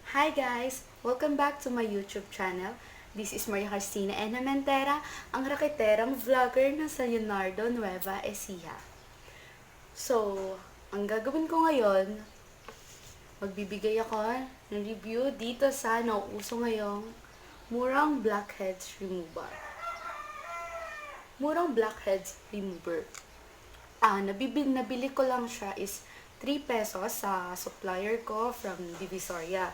Hi guys! Welcome back to my YouTube channel. This is Maria Cristina Enamentera, ang rakiterang vlogger ng San Leonardo, Nueva Ecija. So, ang gagawin ko ngayon, magbibigay ako ng review dito sa nauuso ngayong murang blackheads remover. Murang blackheads remover. Nabili ko lang siya is 3 pesos sa supplier ko from Divisoria.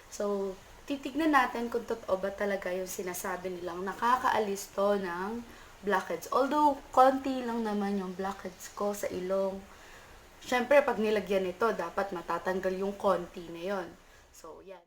So, titignan natin kung totoo ba talaga yung sinasabi nilang nakakaalis to ng blackheads. Although, konti lang naman yung blackheads ko sa ilong. Siyempre, pag nilagyan nito, dapat matatanggal yung konti na yon. So, yan.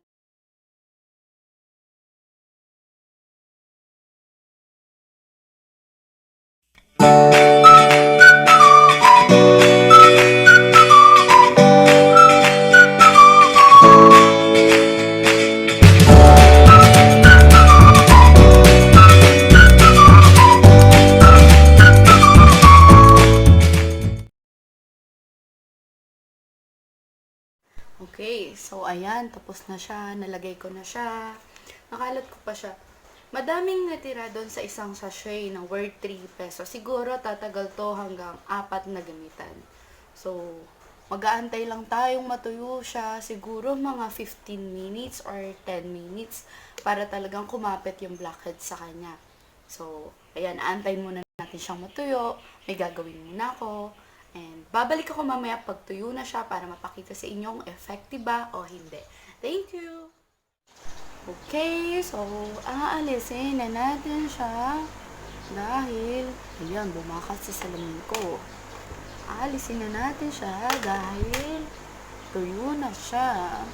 Okay, so ayan, tapos na siya, nalagay ko na siya, nakalat ko pa siya. Madaming natira doon sa isang sachet ng worth 3 pesos. Siguro tatagal to hanggang 4 na gamitan. So, mag-aantay lang tayong matuyo siya, siguro mga 15 minutes or 10 minutes para talagang kumapit yung blackhead sa kanya. So, ayan, aantayin muna natin siyang matuyo, may gagawin muna ako. And babalik ako mamaya pag tuyo na siya para mapakita sa inyo kung effective ba o hindi. Thank you! Okay, so aalisin na natin siya dahil, ayan, bumakas sa salamin ko. Aalisin na natin siya dahil tuyo na siya.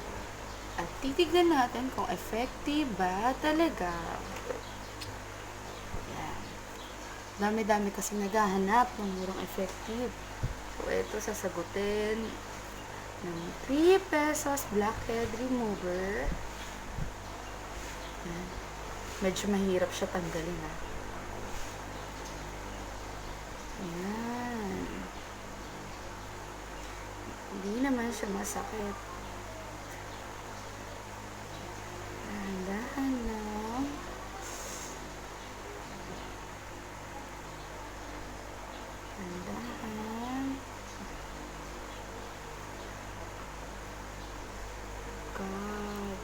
At titignan natin kung effective ba talaga. Ayan. Dami-dami kasi naghahanap ng murang effective. So, ito sasagutin ng 3 pesos blackhead remover. Ayan. Medyo mahirap siya tanggalin, ha. Ayan. Hindi naman siya masakit. Dahan lang. Dahan. God.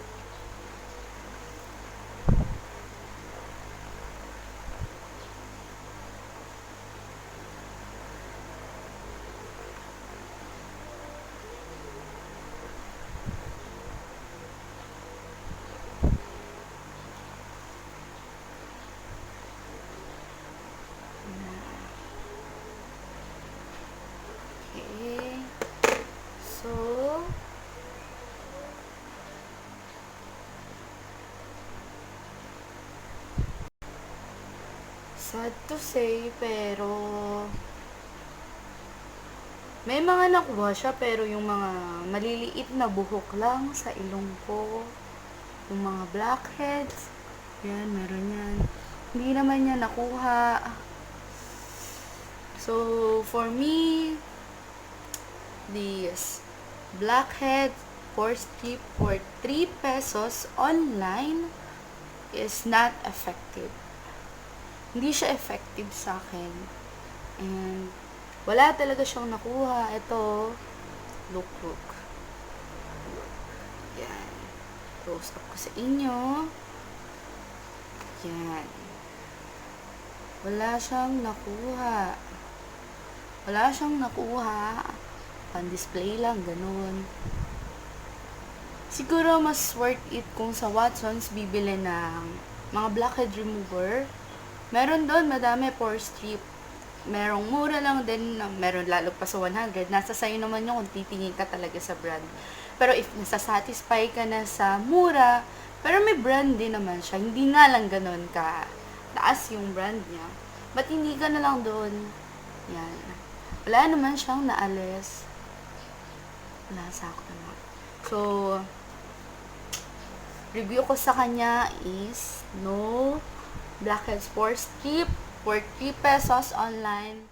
Okay. So, sad to say, pero may mga nakuha siya, pero yung mga maliliit na buhok lang sa ilong ko, yung mga blackheads, yan, meron yan. Hindi naman niya nakuha. So, for me, this blackhead pore strip for 3 pesos online is not effective. Hindi siya effective sa akin. And wala talaga siyang nakuha. Ito, look. Yan. Close up ko sa inyo. Yan. Wala siyang nakuha. Pan-display lang, ganun. Siguro mas worth it kung sa Watsons bibili ng mga blackhead remover. Meron doon, madami pore strip. Merong mura lang din, meron lalo pa sa 100. Nasa sayo naman yun kung titingin ka talaga sa brand. Pero if nasasatisfy ka na sa mura, pero may brand din naman siya. Hindi nga lang ganun ka taas yung brand niya. Ba't hindi ka na lang doon? Yan. Wala naman siyang naalis. Wala, sakto na. So, review ko sa kanya is no blackheads pore strip for 3 pesos online.